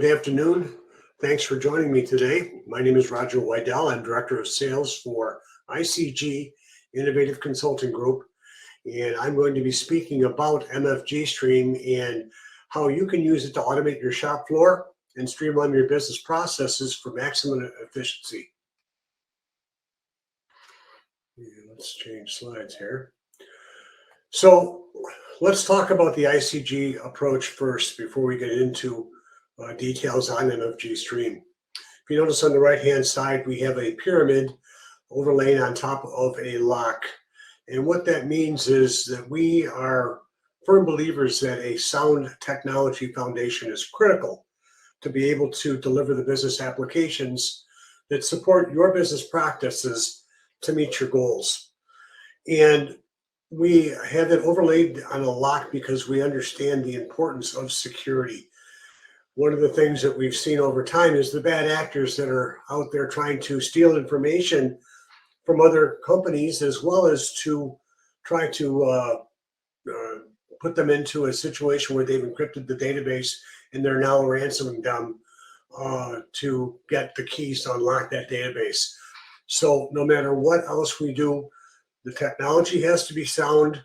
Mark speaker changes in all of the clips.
Speaker 1: Good afternoon. Thanks for joining me today. My name is Roger Weidel. I'm Director of Sales for ICG Innovative Consulting Group, and I'm going to be speaking about MFGstream and how you can use it to automate your shop floor and streamline your business processes for maximum efficiency. Let's change slides here. So let's talk about the ICG approach first before we get into details on MFGstream. If you notice on the right-hand side, we have a pyramid overlaid on top of a lock. And what that means is that we are firm believers that a sound technology foundation is critical to be able to deliver the business applications that support your business practices to meet your goals. And we have it overlaid on a lock because we understand the importance of security. One of the things that we've seen over time is the bad actors that are out there trying to steal information from other companies, as well as to try to put them into a situation where they've encrypted the database and they're now ransoming them to get the keys to unlock that database. So no matter what else we do, the technology has to be sound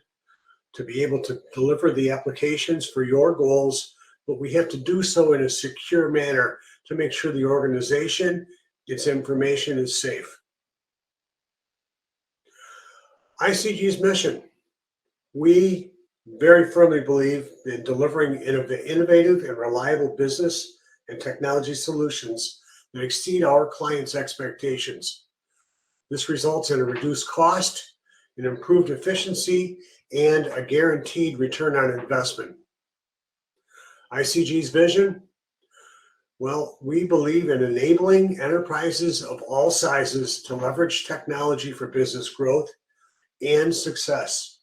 Speaker 1: to be able to deliver the applications for your goals, but we have to do so in a secure manner to make sure the organization, its information is safe. ICG's mission: we very firmly believe in delivering innovative and reliable business and technology solutions that exceed our clients' expectations. This results in a reduced cost, an improved efficiency, and a guaranteed return on investment. ICG's vision? Well, we believe in enabling enterprises of all sizes to leverage technology for business growth and success.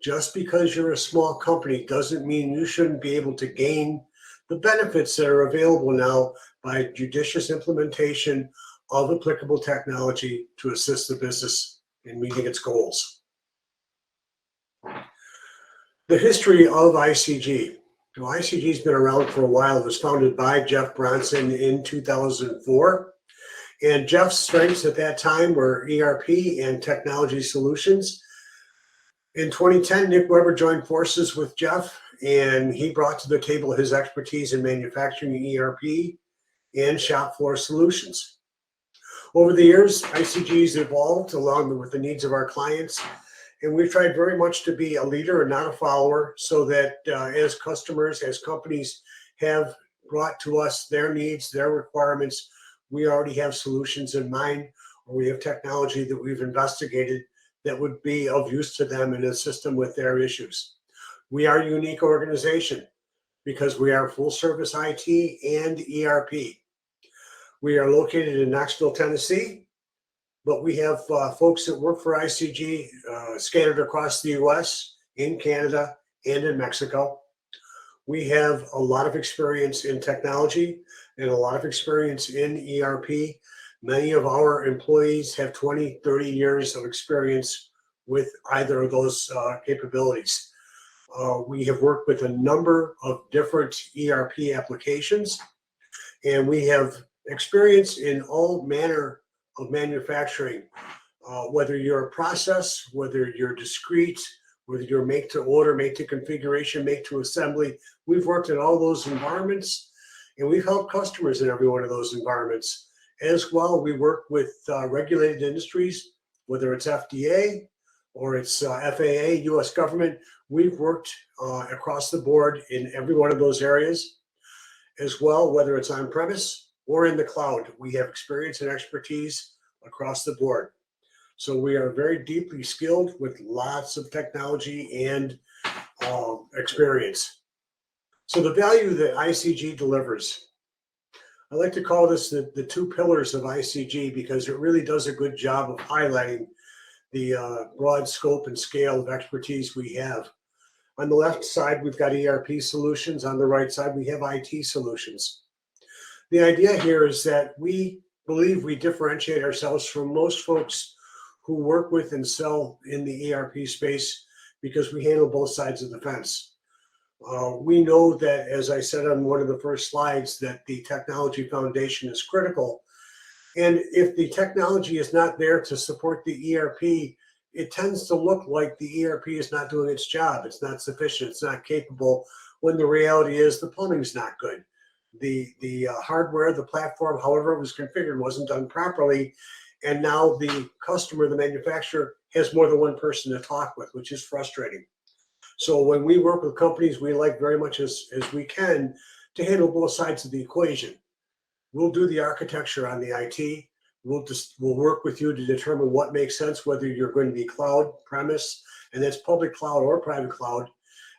Speaker 1: Just because you're a small company doesn't mean you shouldn't be able to gain the benefits that are available now by judicious implementation of applicable technology to assist the business in meeting its goals. The history of ICG. Well, ICG's been around for a while. It was founded by Jeff Bronson in 2004. And Jeff's strengths at that time were ERP and technology solutions. In 2010, Nick Weber joined forces with Jeff, and he brought to the table his expertise in manufacturing ERP and shop floor solutions. Over the years, ICG's evolved along with the needs of our clients, and we've tried very much to be a leader and not a follower, so that as customers, as companies have brought to us their needs, their requirements, we already have solutions in mind, or we have technology that we've investigated that would be of use to them and assist them with their issues. We are a unique organization because we are full service IT and ERP. We are located in Knoxville, Tennessee, but we have folks that work for ICG scattered across the US, in Canada, and in Mexico. We have a lot of experience in technology and a lot of experience in ERP. Many of our employees have 20, 30 years of experience with either of those capabilities. We have worked with a number of different ERP applications, and we have experience in all manner of manufacturing, whether you're a process, whether you're discrete, whether you're make to order, make to configuration, make to assembly. We've worked in all those environments, and we've helped customers in every one of those environments. As well, we work with regulated industries, whether it's FDA or it's FAA, US government. We've worked across the board in every one of those areas. As well, whether it's on-premise or in the cloud, we have experience and expertise across the board. So we are very deeply skilled with lots of technology and experience. So the value that ICG delivers, I like to call this the two pillars of ICG, because it really does a good job of highlighting the broad scope and scale of expertise we have. On the left side, we've got ERP solutions. On the right side, we have IT solutions. The idea here is that we believe we differentiate ourselves from most folks who work with and sell in the ERP space because we handle both sides of the fence. We know that, as I said on one of the first slides, that the technology foundation is critical. And if the technology is not there to support the ERP, it tends to look like the ERP is not doing its job. It's not sufficient. It's not capable, when the reality is the plumbing's not good. The hardware, the platform, however it was configured, wasn't done properly. And now the customer, the manufacturer, has more than one person to talk with, which is frustrating. So when we work with companies, we like very much as we can to handle both sides of the equation. We'll do the architecture on the IT. We'll work with you to determine what makes sense, whether you're going to be cloud, premise, and that's public cloud or private cloud.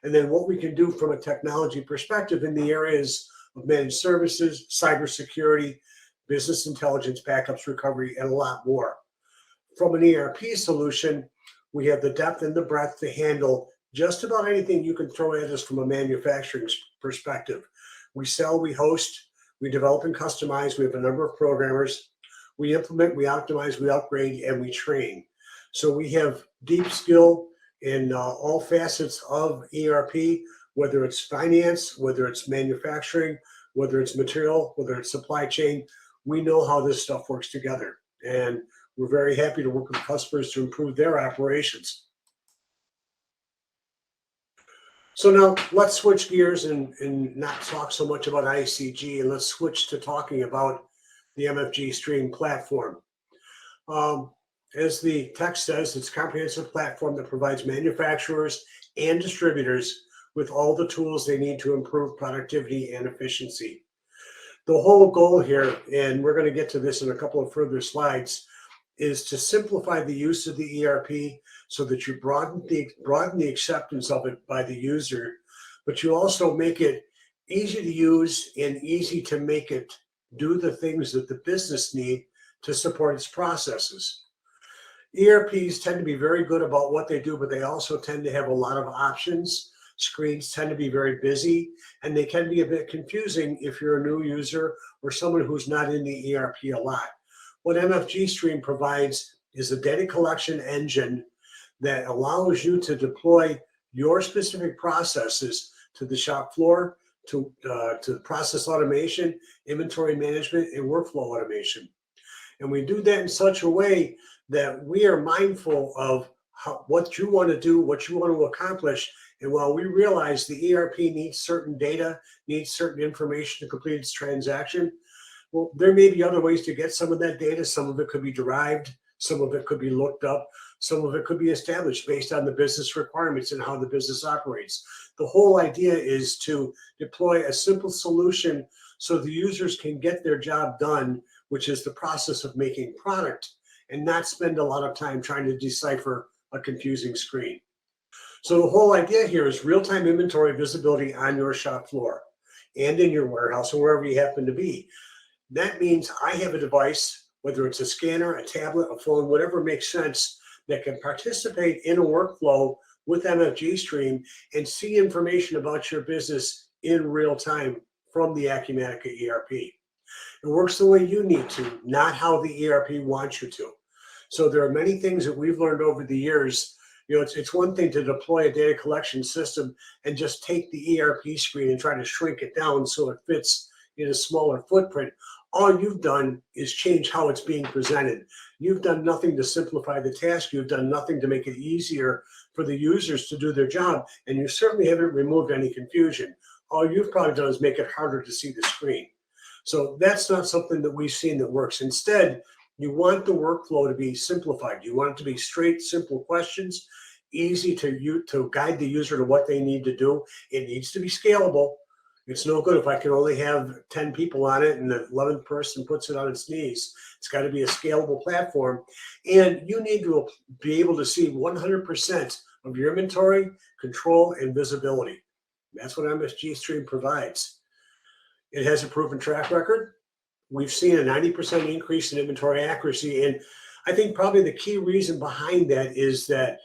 Speaker 1: And then what we can do from a technology perspective in the areas of managed services, cybersecurity, business intelligence, backups, recovery, and a lot more. From an ERP solution, we have the depth and the breadth to handle just about anything you can throw at us from a manufacturing perspective. We sell, we host, we develop and customize. We have a number of programmers. We implement, we optimize, we upgrade, and we train. So we have deep skill in all facets of ERP, whether it's finance, whether it's manufacturing, whether it's material, whether it's supply chain. We know how this stuff works together. And we're very happy to work with customers to improve their operations. So now let's switch gears and not talk so much about ICG, and let's switch to talking about the MFGstream platform. As the text says, it's a comprehensive platform that provides manufacturers and distributors with all the tools they need to improve productivity and efficiency. The whole goal here, and we're going to get to this in a couple of further slides, is to simplify the use of the ERP so that you broaden the acceptance of it by the user, but you also make it easy to use and easy to make it do the things that the business need to support its processes. ERPs tend to be very good about what they do, but they also tend to have a lot of options. Screens tend to be very busy, and they can be a bit confusing if you're a new user or someone who's not in the ERP a lot. What MFGstream provides is a data collection engine that allows you to deploy your specific processes to the shop floor, to process automation, inventory management, and workflow automation. And we do that in such a way that we are mindful of what you want to do, what you want to accomplish. And while we realize the ERP needs certain data, needs certain information to complete its transaction, well, there may be other ways to get some of that data. Some of it could be derived, some of it could be looked up, some of it could be established based on the business requirements and how the business operates. The whole idea is to deploy a simple solution so the users can get their job done, which is the process of making product, and not spend a lot of time trying to decipher a confusing screen. So the whole idea here is real-time inventory visibility on your shop floor and in your warehouse or wherever you happen to be. That means I have a device, whether it's a scanner, a tablet, a phone, whatever makes sense, that can participate in a workflow with MFGstream and see information about your business in real time from the acuCONNECT ERP. It works the way you need to, not how the ERP wants you to. So there are many things that we've learned over the years. You know, it's one thing to deploy a data collection system and just take the ERP screen and try to shrink it down so it fits in a smaller footprint. All you've done is change how it's being presented. You've done nothing to simplify the task. You've done nothing to make it easier for the users to do their job. And you certainly haven't removed any confusion. All you've probably done is make it harder to see the screen. So that's not something that we've seen that works. Instead, you want the workflow to be simplified. You want it to be straight, simple questions, easy to guide the user to what they need to do. It needs to be scalable. It's no good if I can only have 10 people on it and the 11th person puts it on its knees. It's got to be a scalable platform. And you need to be able to see 100% of your inventory, control, and visibility. That's what MFGstream provides. It has a proven track record. We've seen a 90% increase in inventory accuracy. And I think probably the key reason behind that is that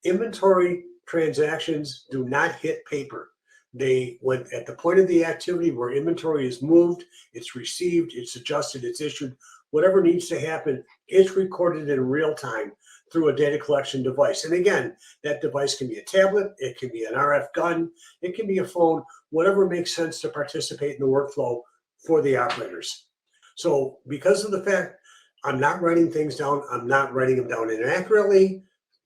Speaker 1: inventory transactions do not hit paper. They went at the point of the activity where inventory is moved, it's received, it's adjusted, it's issued, whatever needs to happen, it's recorded in real time. through a data collection device. And again, that device can be a tablet, it can be an RF gun, it can be a phone, whatever makes sense to participate in the workflow for the operators. So because of the fact I'm not writing things down, I'm not writing them down inaccurately,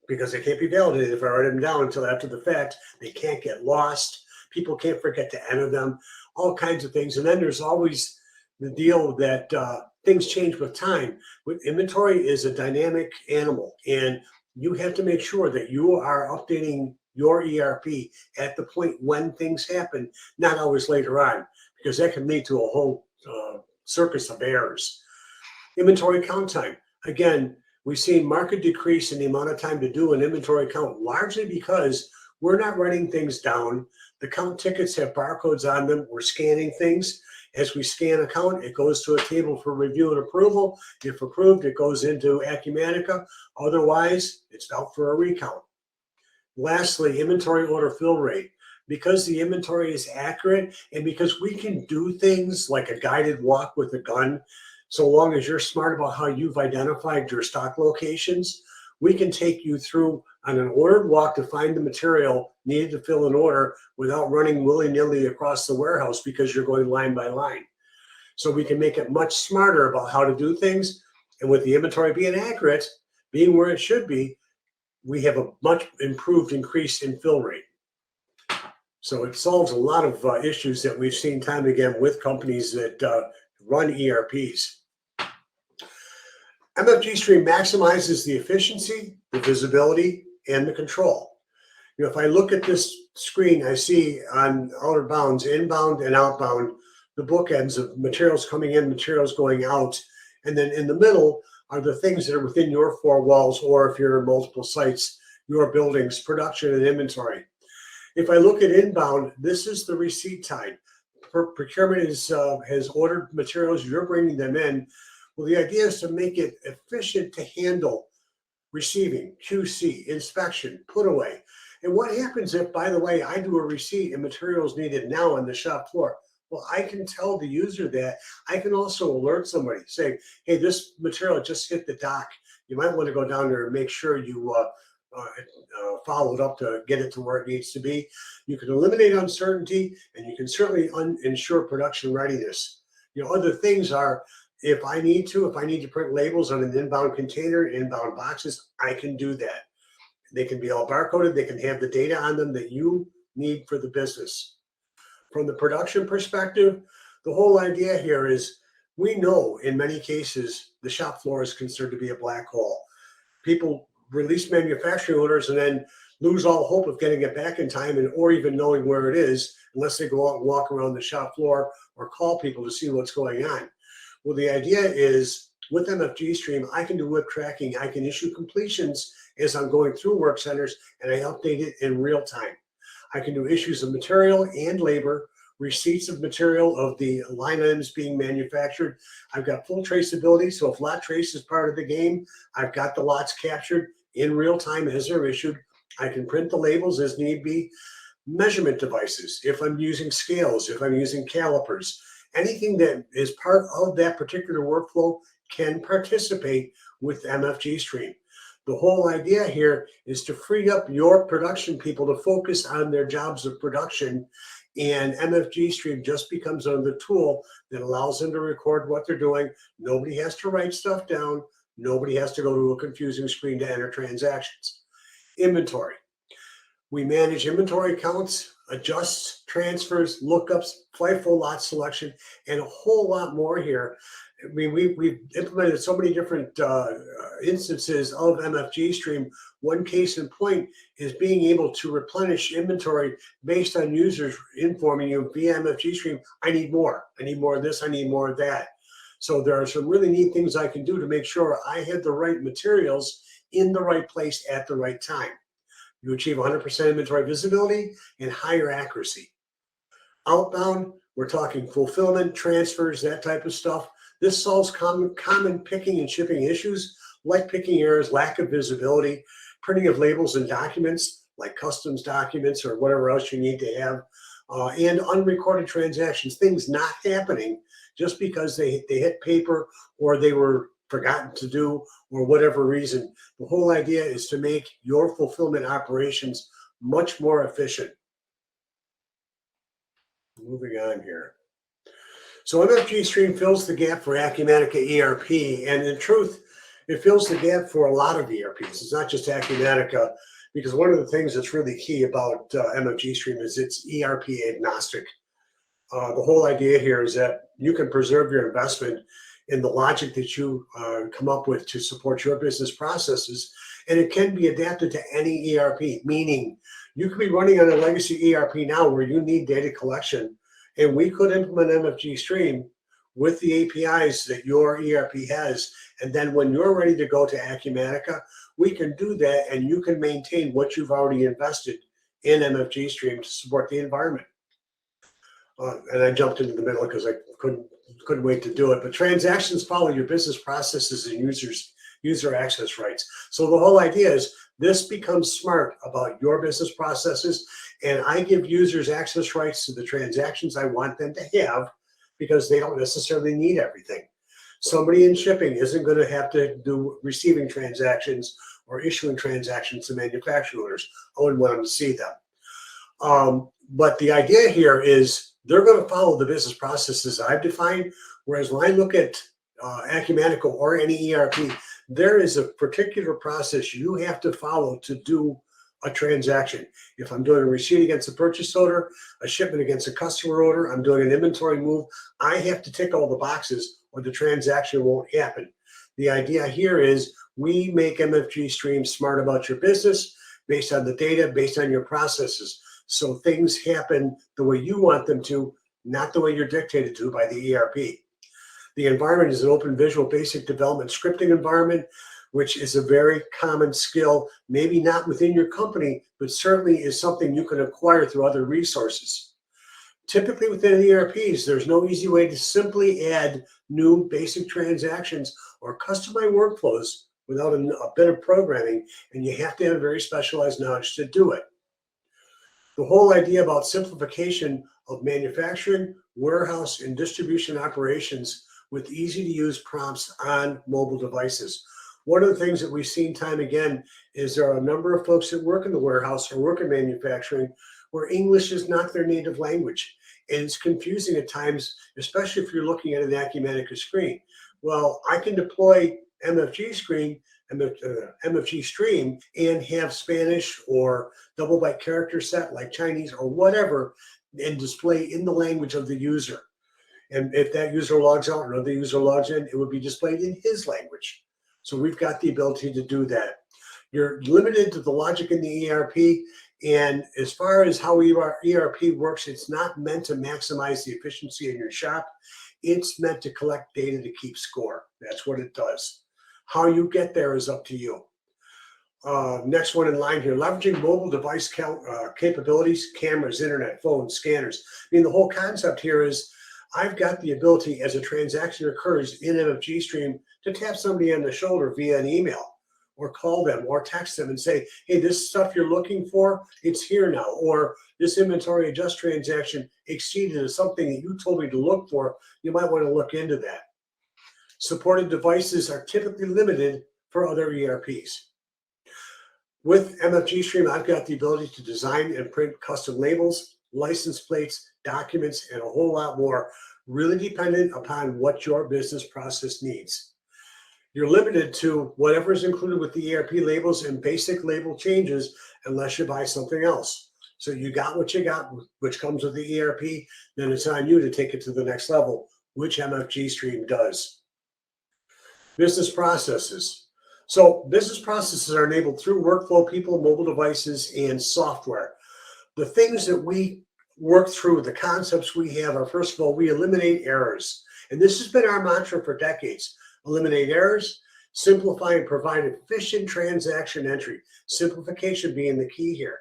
Speaker 1: because they can't be validated if I write them down until after the fact. They can't get lost. People can't forget to enter them, all kinds of things. And then there's always the deal that things change with time. With inventory is a dynamic animal, and you have to make sure that you are updating your ERP at the point when things happen, not always later on, because that can lead to a whole circus of errors. Inventory count time. Again, we've seen market decrease in the amount of time to do an inventory count, largely because we're not writing things down. The count tickets have barcodes on them. We're scanning things. As we scan a count, it goes to a table for review and approval. If approved, it goes into acuCONNECT. Otherwise, it's out for a recount. Lastly, inventory order fill rate. Because the inventory is accurate and because we can do things like a guided walk with a gun, so long as you're smart about how you've identified your stock locations, we can take you through on an ordered walk to find the material needed to fill an order without running willy-nilly across the warehouse because you're going line by line. So we can make it much smarter about how to do things. And with the inventory being accurate, being where it should be, we have a much improved increase in fill rate. So it solves a lot of issues that we've seen time and again with companies that run ERPs. MFGstream maximizes the efficiency, the visibility, and the control. You know, if I look at this screen, I see on outer bounds, inbound and outbound, the bookends of materials coming in, materials going out. And then in the middle are the things that are within your four walls, or if you're in multiple sites, your buildings, production and inventory. If I look at inbound, this is the receipt time. Procurement has ordered materials, you're bringing them in. Well, the idea is to make it efficient to handle receiving, QC, inspection, put away. And what happens if, by the way, I do a receipt and materials needed now on the shop floor? Well, I can tell the user that. I can also alert somebody, say, hey, this material just hit the dock. You might want to go down there and make sure you follow it up to get it to where it needs to be. You can eliminate uncertainty, and you can certainly ensure production readiness. You know, other things are, if I need to print labels on an inbound container, inbound boxes, I can do that. They can be all barcoded. They can have the data on them that you need for the business. From the production perspective, the whole idea here is we know in many cases the shop floor is considered to be a black hole. People release manufacturing orders and then lose all hope of getting it back in time or even knowing where it is unless they go out and walk around the shop floor or call people to see what's going on. Well, the idea is with MFGstream, I can do whip tracking. I can issue completions as I'm going through work centers, and I update it in real time. I can do issues of material and labor, receipts of material of the line items being manufactured. I've got full traceability, so if lot trace is part of the game, I've got the lots captured in real time as they're issued. I can print the labels as need be. Measurement devices, if I'm using scales, if I'm using calipers, anything that is part of that particular workflow can participate with MFGstream. The whole idea here is to free up your production people to focus on their jobs of production, and MFGstream just becomes another tool that allows them to record what they're doing. Nobody has to write stuff down. Nobody has to go to a confusing screen to enter transactions. Inventory. We manage inventory counts, adjusts, transfers, lookups, FIFO lot selection, and a whole lot more here. I mean, we've implemented so many different instances of MFGstream. One case in point is being able to replenish inventory based on users informing you via MFGstream, I need more of this, I need more of that. So there are some really neat things I can do to make sure I have the right materials in the right place at the right time. You achieve 100% inventory visibility and higher accuracy. Outbound, we're talking fulfillment, transfers, that type of stuff. This solves common picking and shipping issues like picking errors, lack of visibility, printing of labels and documents like customs documents or whatever else you need to have, and unrecorded transactions, things not happening just because they hit paper or they were forgotten to do, or whatever reason. The whole idea is to make your fulfillment operations much more efficient. Moving on here. So MFGstream fills the gap for acuCONNECT ERP, and in truth, it fills the gap for a lot of ERPs. It's not just acuCONNECT, because one of the things that's really key about MFGstream is it's ERP agnostic. The whole idea here is that you can preserve your investment in the logic that you come up with to support your business processes, and it can be adapted to any ERP, meaning you could be running on a legacy ERP now where you need data collection, and we could implement MFGstream with the APIs that your ERP has, and then when you're ready to go to acuCONNECT, we can do that, and you can maintain what you've already invested in MFGstream to support the environment. And I jumped into the middle because I couldn't wait to do it. But transactions follow your business processes and user access rights. So the whole idea is this becomes smart about your business processes, and I give users access rights to the transactions I want them to have because they don't necessarily need everything. Somebody in shipping isn't going to have to do receiving transactions or issuing transactions to manufacturing orders. I wouldn't want them to see them. But the idea here is they're going to follow the business processes I've defined, whereas when I look at acuCONNECT or any ERP, there is a particular process you have to follow to do a transaction. If I'm doing a receipt against a purchase order, a shipment against a customer order, I'm doing an inventory move, I have to tick all the boxes or the transaction won't happen. The idea here is we make MFGstream smart about your business based on the data, based on your processes. So things happen the way you want them to, not the way you're dictated to by the ERP. The environment is an open visual basic development scripting environment, which is a very common skill, maybe not within your company, but certainly is something you can acquire through other resources. Typically within ERPs, there's no easy way to simply add new basic transactions or customize workflows without a bit of programming, and you have to have very specialized knowledge to do it. The whole idea about simplification of manufacturing, warehouse, and distribution operations with easy-to-use prompts on mobile devices. One of the things that we've seen time again is there are a number of folks that work in the warehouse or work in manufacturing where English is not their native language. And it's confusing at times, especially if you're looking at an acuCONNECT screen. Well, I can deploy MFGstream and have Spanish or double byte character set like Chinese or whatever and display in the language of the user. And if that user logs out or another user logs in, it would be displayed in his language. So we've got the ability to do that. You're limited to the logic in the ERP. And as far as how ERP works, it's not meant to maximize the efficiency in your shop. It's meant to collect data to keep score. That's what it does. How you get there is up to you. Next one in line here, leveraging mobile device capabilities, cameras, internet, phones, scanners. I mean, the whole concept here is I've got the ability as a transaction occurs in MFGstream to tap somebody on the shoulder via an email or call them or text them and say, hey, this stuff you're looking for, it's here now. Or this inventory adjust transaction exceeded something that you told me to look for. You might want to look into that. Supported devices are typically limited for other ERPs. With MFGstream, I've got the ability to design and print custom labels, license plates, documents, and a whole lot more, really dependent upon what your business process needs. You're limited to whatever is included with the ERP labels and basic label changes unless you buy something else. So you got what you got, which comes with the ERP, then it's on you to take it to the next level, which MFGstream does. Business processes. So business processes are enabled through workflow, people, mobile devices, and software. The things that we work through, the concepts we have are, first of all, we eliminate errors. And this has been our mantra for decades. Eliminate errors, simplify and provide efficient transaction entry. Simplification being the key here.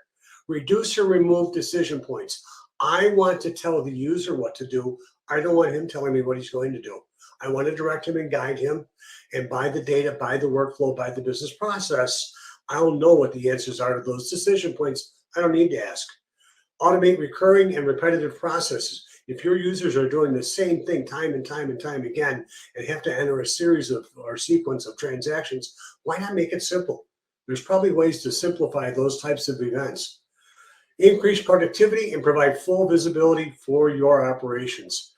Speaker 1: Reduce or remove decision points. I want to tell the user what to do. I don't want him telling me what he's going to do. I want to direct him and guide him. And by the data, by the workflow, by the business process, I'll know what the answers are to those decision points. I don't need to ask. Automate recurring and repetitive processes. If your users are doing the same thing time and time and time again and have to enter a series of or sequence of transactions, why not make it simple? There's probably ways to simplify those types of events. Increase productivity and provide full visibility for your operations.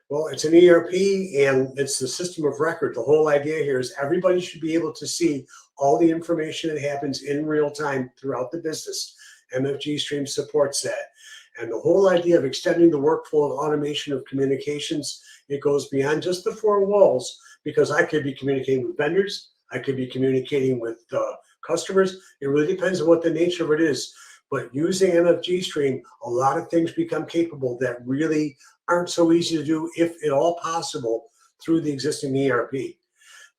Speaker 1: Well, it's an ERP and it's the system of record. The whole idea here is everybody should be able to see all the information that happens in real time throughout the business. MFGstream supports that. And the whole idea of extending the workflow and automation of communications, it goes beyond just the four walls, because I could be communicating with vendors, I could be communicating with customers. It really depends on what the nature of it is. But using MFGstream, a lot of things become capable that really aren't so easy to do, if at all possible, through the existing ERP.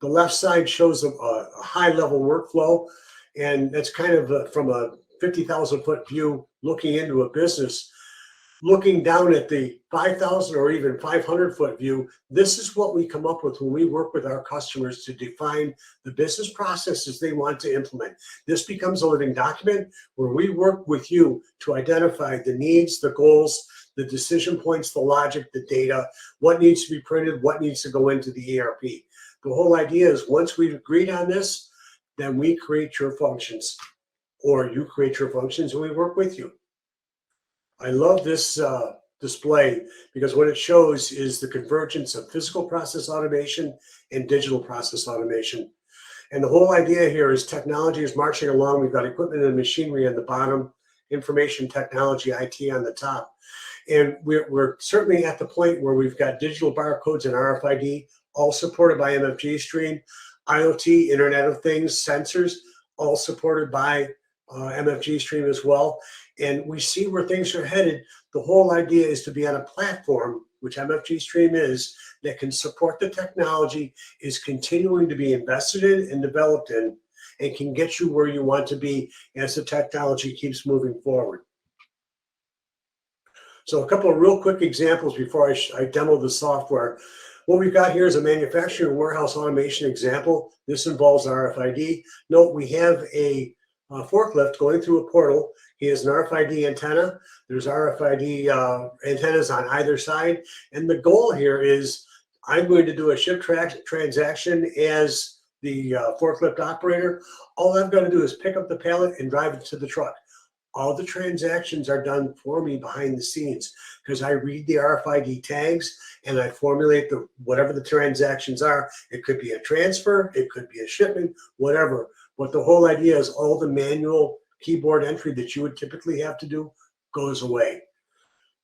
Speaker 1: The left side shows a high-level workflow, and that's kind of from a 50,000-foot view looking into a business. Looking down at the 5,000 or even 500-foot view, this is what we come up with when we work with our customers to define the business processes they want to implement. This becomes a living document where we work with you to identify the needs, the goals, the decision points, the logic, the data, what needs to be printed, what needs to go into the ERP. The whole idea is once we've agreed on this, then we create your functions, or you create your functions and we work with you. I love this display because what it shows is the convergence of physical process automation and digital process automation. And the whole idea here is technology is marching along. We've got equipment and machinery on the bottom, information technology, IT on the top. And we're certainly at the point where we've got digital barcodes and RFID, all supported by MFGstream, IoT, Internet of Things, sensors, all supported by MFGstream as well. And we see where things are headed. The whole idea is to be on a platform, which MFGstream is, that can support the technology, is continuing to be invested in and developed in, and can get you where you want to be as the technology keeps moving forward. So a couple of real quick examples before I demo the software. What we've got here is a manufacturing warehouse automation example. This involves RFID. Note we have a forklift going through a portal. He has an RFID antenna. There's RFID antennas on either side. And the goal here is I'm going to do a ship transaction as the forklift operator. All I've got to do is pick up the pallet and drive it to the truck. All the transactions are done for me behind the scenes because I read the RFID tags and I formulate whatever the transactions are. It could be a transfer, it could be a shipment, whatever. But the whole idea is all the manual keyboard entry that you would typically have to do goes away.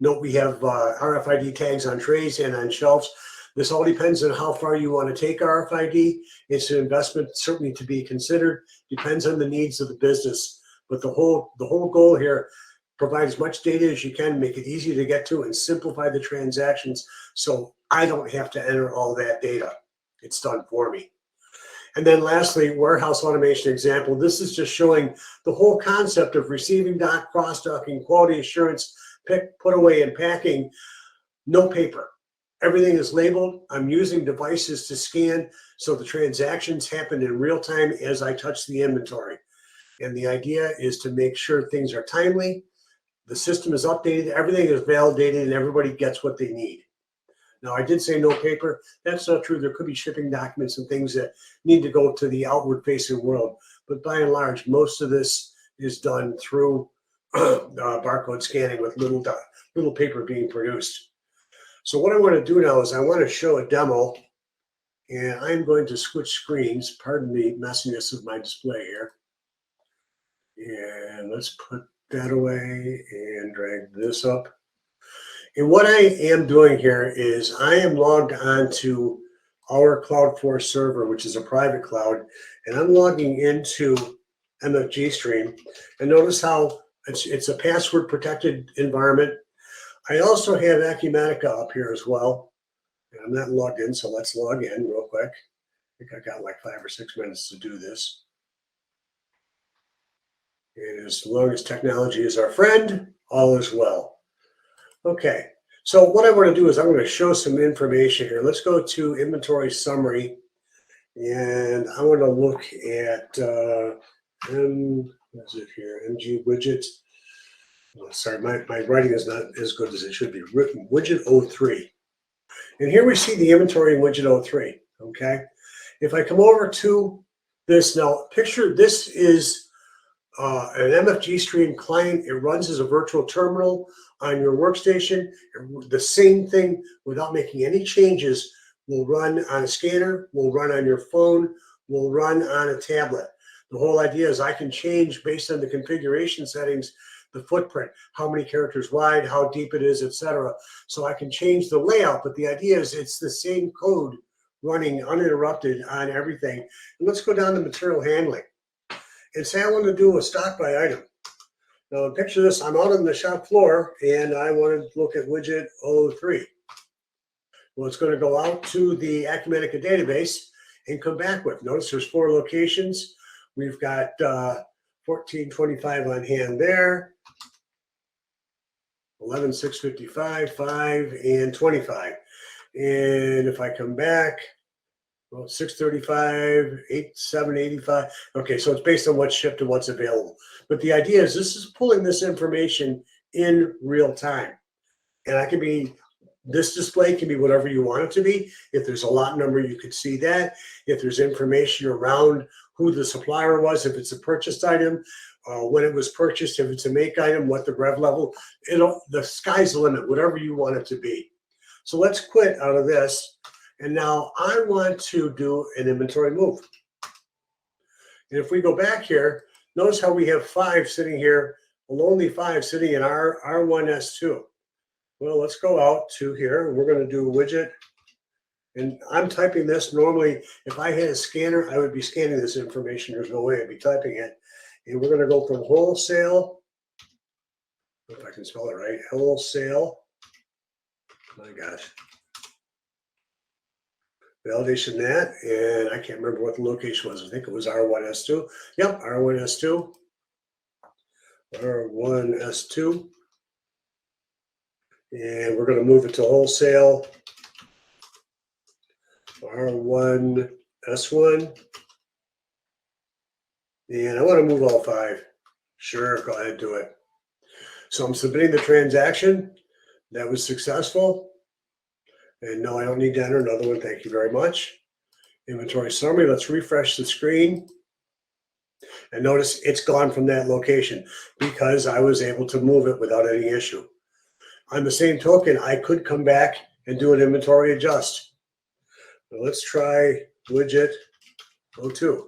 Speaker 1: Note we have RFID tags on trays and on shelves. This all depends on how far you want to take RFID. It's an investment certainly to be considered. Depends on the needs of the business. But the whole goal here, provide as much data as you can, make it easy to get to, and simplify the transactions so I don't have to enter all that data. It's done for me. And then lastly, warehouse automation example. This is just showing the whole concept of receiving dock, cross-docking, quality assurance, pick, put away, and packing. No paper. Everything is labeled. I'm using devices to scan so the transactions happen in real time as I touch the inventory. And the idea is to make sure things are timely, the system is updated, everything is validated, and everybody gets what they need. Now, I did say no paper. That's not true. There could be shipping documents and things that need to go to the outward-facing world. But by and large, most of this is done through barcode scanning with little paper being produced. So what I want to do now is I want to show a demo, and I'm going to switch screens. Pardon the messiness of my display here. And let's put that away and drag this up. And what I am doing here is I am logged on to our Cloud4 server, which is a private cloud, and I'm logging into MFGstream. And notice how it's a password protected environment. I also have acuCONNECT up here as well. And I'm not logged in, so let's log in real quick. I think I got like 5 or 6 minutes to do this. And as long as technology is our friend, all is well. Okay, so what I want to do is I'm going to show some information here. Let's go to inventory summary, and I want to look at what is it here? MG widgets. Oh, sorry, my writing is not as good as it should be. Written widget 03. And here we see the inventory in widget 03. Okay. If I come over to this now, picture this is an MFGstream client. It runs as a virtual terminal on your workstation. The same thing without making any changes will run on a scanner, will run on your phone, will run on a tablet. The whole idea is I can change based on the configuration settings, the footprint, how many characters wide, how deep it is, etc. So I can change the layout, but the idea is it's the same code running uninterrupted on everything. And let's go down to material handling and say I want to do a stock by item. Now picture this, I'm out on the shop floor and I want to look at widget 03. Well, it's going to go out to the acuCONNECT database and come back with. Notice there's 4 locations. We've got 1425 on hand there, 11,655, 5, and 25. And if I come back, well, 635, 785. Okay, so it's based on what's shipped and what's available. But the idea is this is pulling this information in real time. And I can be, this display can be whatever you want it to be. If there's a lot number, you could see that. If there's information around who the supplier was, if it's a purchased item, when it was purchased, if it's a make item, what the rev level, the sky's the limit, whatever you want it to be. So let's quit out of this. And now I want to do an inventory move. And if we go back here, notice how we have 5 sitting here, a lonely 5 sitting in our R1S2. Well, let's go out to here. We're going to do a widget. And I'm typing this. Normally, if I had a scanner, I would be scanning this information. There's no way I'd be typing it. And we're going to go from wholesale, if I can spell it right, wholesale. My gosh. Validation that, and I can't remember what the location was. I think it was R1S2. Yep, R1S2. R1S2. And we're going to move it to wholesale. R1S1. And I want to move all 5. Sure, go ahead, do it. So I'm submitting the transaction. That was successful. And no, I don't need to enter another one. Thank you very much. Inventory summary. Let's refresh the screen. And notice it's gone from that location because I was able to move it without any issue. On the same token, I could come back and do an inventory adjust. Now let's try widget 02.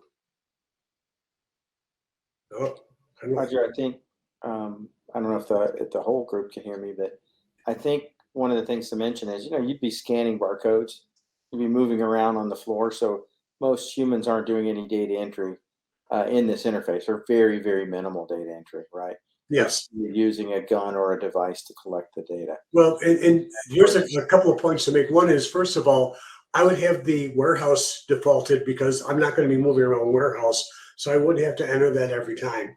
Speaker 1: Oh,
Speaker 2: Roger, I think, I don't know if the whole group can hear me, but I think one of the things to mention is, you'd be scanning barcodes, you'd be moving around on the floor. So most humans aren't doing any data entry in this interface, or very, very minimal data entry, right?
Speaker 1: yes.
Speaker 2: You're using a gun or a device to collect the data.
Speaker 1: Well, and here's a couple of points to make. One is, first of all, I would have the warehouse defaulted because I'm not going to be moving around warehouse. So I wouldn't have to enter that every time.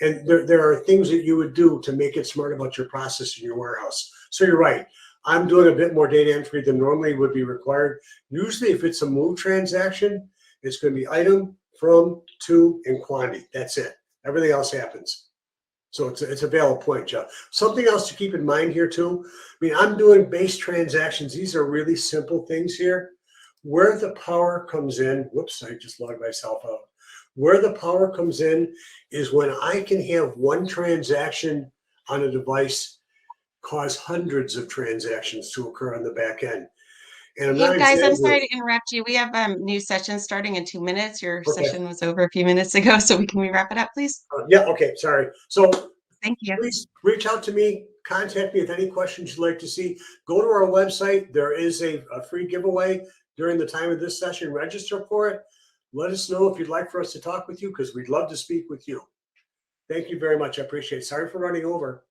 Speaker 1: And there are things that you would do to make it smart about your process in your warehouse. So you're right. I'm doing a bit more data entry than normally would be required. Usually if it's a move transaction, it's going to be item, from, to, and quantity. That's it. Everything else happens. So it's a valid point, Jeff. Something else to keep in mind here too. I mean, I'm doing base transactions. These are really simple things here. Where the power comes in, whoops, I just logged myself out. Where the power comes in is when I can have one transaction on a device cause hundreds of transactions to occur on the back end. And
Speaker 3: Hey guys, I'm sorry to interrupt you. We have new sessions starting in 2 minutes. Your session was over a few minutes ago, so can we wrap it up, please?
Speaker 1: Yeah, okay, sorry. So
Speaker 3: thank you.
Speaker 1: Please reach out to me, contact me with any questions you'd like to see. Go to our website. There is a free giveaway during the time of this session. Register for it. Let us know if you'd like for us to talk with you, because we'd love to speak with you. Thank you very much. I appreciate it. Sorry for running over.